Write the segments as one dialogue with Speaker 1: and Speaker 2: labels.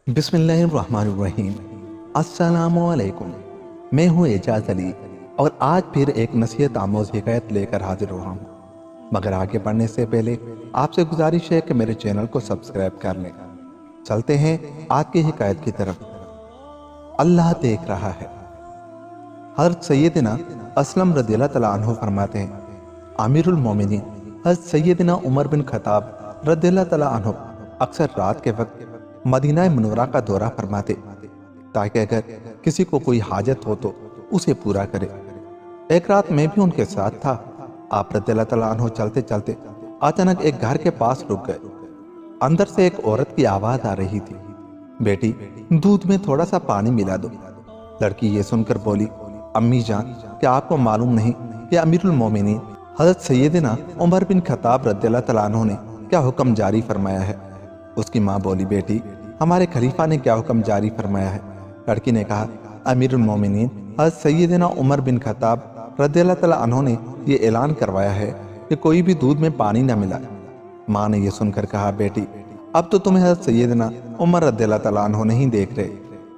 Speaker 1: बिस्मिल्लाहिर्रहमानिर्रहीम। अस्सलामुअलैकुम। मैं हूँ एजाज अली और आज फिर एक नसीहत आमोज़ हिकायत लेकर हाजिर हुआ हूँ। मगर आगे बढ़ने से पहले आपसे गुजारिश है कि मेरे चैनल को सब्सक्राइब कर लें। चलते हैं आज की हिकायत की तरफ। अल्लाह देख रहा है। हज़रत सैयदना असलम रज़ियल्लाहु तआला अन्हु फरमाते हैं, अमीरुल मोमिनीन हज़रत सैयदना उमर बिन खत्ताब रज़ियल्लाहु तआला अन्हु अक्सर रात के वक्त मदीना मुनव्वरा का दौरा फरमाते ताकि अगर किसी को कोई हाजत हो तो उसे पूरा करे। एक रात मैं भी उनके साथ था। आप रज़ियल्लाहु तआला अन्हु चलते चलते अचानक एक घर के पास रुक गए। अंदर से एक औरत की आवाज आ रही थी, बेटी दूध में थोड़ा सा पानी मिला दो। लड़की ये सुनकर बोली, अम्मी जान, क्या आपको मालूम नहीं कि अमीरुल मोमिनीन हज़रत सैयदना उमर बिन खत्ताब रज़ियल्लाहु तआला अन्हु ने क्या हुक्म जारी फरमाया है। उसकी माँ बोली, बेटी हमारे खलीफा ने क्या हुक्म जारी फरमाया है। लड़की ने कहा, अमीरुल मोमिनीन हज़रत सैयदना उमर बिन खत्ताब रज़ियल्लाहु तआला अन्हु ने ये ऐलान करवाया है कि कोई भी दूध में पानी न मिलाए। माँ ने यह सुनकर कहा, बेटी अब तो तुम्हें हज़रत सैयदना उमर रज़ियल्लाहु तआला अन्हु नहीं देख रहे,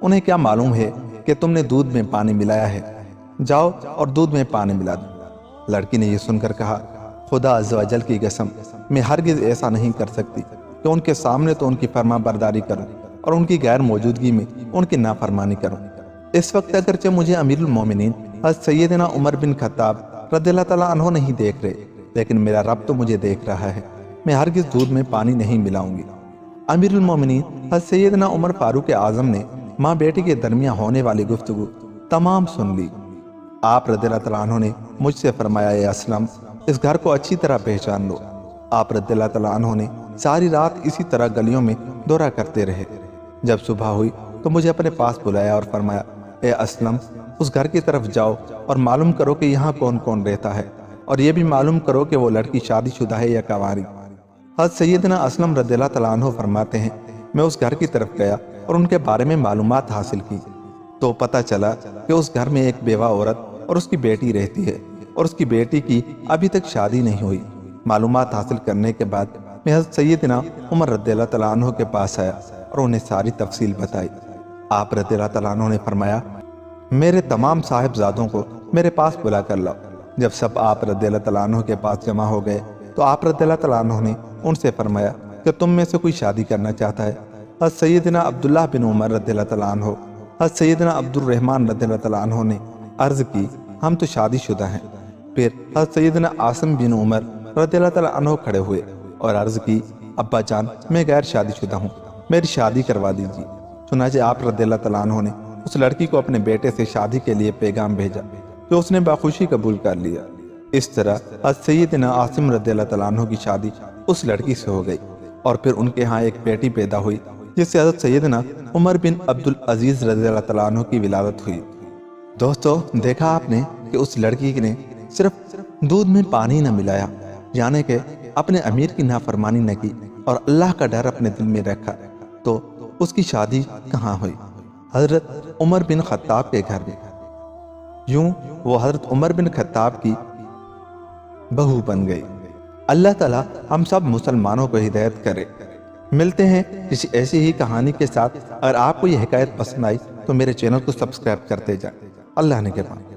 Speaker 1: उन्हें क्या मालूम है कि तुमने दूध में पानी मिलाया है। जाओ और दूध में पानी मिला दो। लड़की ने यह सुनकर कहा, खुदा अज़्ज़ व जल की कसम, मैं हरगिज़ ऐसा नहीं कर सकती कि उनके सामने तो उनकी फरमा बरदारी करूं और उनकी गैर मौजूदगी में उनकी नाफरमानी करूं। इस वक्त अगरचे मुझे अमीरुल मोमिनीन हज़रत सैयदना उमर बिन खत्ताब रज़ियल्लाहु तआला अन्हु नहीं देख रहे, लेकिन मेरा रब तो मुझे देख रहा है। मैं हरगिज़ दूध में पानी नहीं मिलाऊंगी। अमीरुल मोमिनीन हज़रत सैयदना उमर फारूक आज़म ने माँ बेटी के दरमियान होने वाली गुफ्तगू तमाम सुन ली। आप रज़ियल्लाहु तआला अन्हु ने मुझसे फरमाया, ए असलम, इस घर को अच्छी तरह पहचान लो। आप रज़ियल्लाहु तआला अन्हु ने सारी रात इसी तरह गलियों में दौरा करते रहे। जब सुबह हुई तो मुझे अपने पास बुलाया और फरमाया, ए असलम, उस घर की तरफ जाओ और मालूम करो कि यहाँ कौन कौन रहता है, और ये भी मालूम करो कि वो लड़की शादीशुदा है या कंवारी। हज़रत सैयदना असलम रज़ियल्लाहु तआला अन्हु फरमाते हैं, मैं उस घर की तरफ गया और उनके बारे में मालूमात हासिल की तो पता चला कि उस घर में एक बेवा औरत और उसकी बेटी रहती है और उसकी बेटी की अभी तक शादी नहीं हुई। मालूमात हासिल करने के बाद मैं हज़रत सैयदना उमर रज़ियल्लाहु तआला अन्हु के पास आया और उन्हें सारी तफसील बताई। आप रज़ियल्लाहु तआला अन्हु ने फरमाया, मेरे तमाम साहिबजादों को मेरे पास बुला कर लाओ। जब सब आप रज़ियल्लाहु तआला अन्हु के पास जमा हो गए तो आप रज़ियल्लाहु तआला अन्हु ने उनसे फरमाया कि तुम में से कोई शादी करना चाहता है। हज़रत सैयदना अब्दुल्लाह बिन उमर रज़ियल्लाहु तआला अन्हु, हज़रत सैयदना अब्दुर्रहमान रज़ियल्लाहु तआला अन्हु ने अर्ज़ की, हम तो शादीशुदा हैं। फिर हज़रत सैयदना आसिम बिन उमर रज़ियल्लाहु तआला अन्हु खड़े हुए और अर्ज़ की, अब्बा जान, मैं गैर शादीशुदा हूँ, मेरी शादी करवा दीजिए। चुनांचे आप रज़ियल्लाहु तआला अन्हु ने उस लड़की को अपने बेटे से शादी के लिए पैगाम भेजा जो उसने बाखुशी कबूल कर लिया। इस तरह हज़रत सैयदना आसिम रज़ियल्लाहु तआला अन्हु की शादी उस लड़की से हो गई और फिर उनके यहाँ एक बेटी पैदा हुई जिससे हज़रत सैयदना उमर बिन अब्दुल अजीज़ रज़ियल्लाहु तआला अन्हु की विलादत हुई। दोस्तों, देखा आपने कि उस लड़की ने सिर्फ दूध में पानी न मिलाया, यानी कि अपने अमीर की नाफरमानी न की और अल्लाह का डर अपने दिल में रखा, तो उसकी शादी कहाँ हुई? हज़रत उमर बिन खत्ताब के घर में। यूं वो हज़रत उमर बिन खत्ताब की बहू बन गई। अल्लाह ताला हम सब मुसलमानों को हिदायत करे। मिलते हैं किसी ऐसी ही कहानी के साथ। अगर आपको यह हिकायत पसंद आई तो मेरे चैनल को सब्सक्राइब करते जाएं। अल्लाह ने के पास।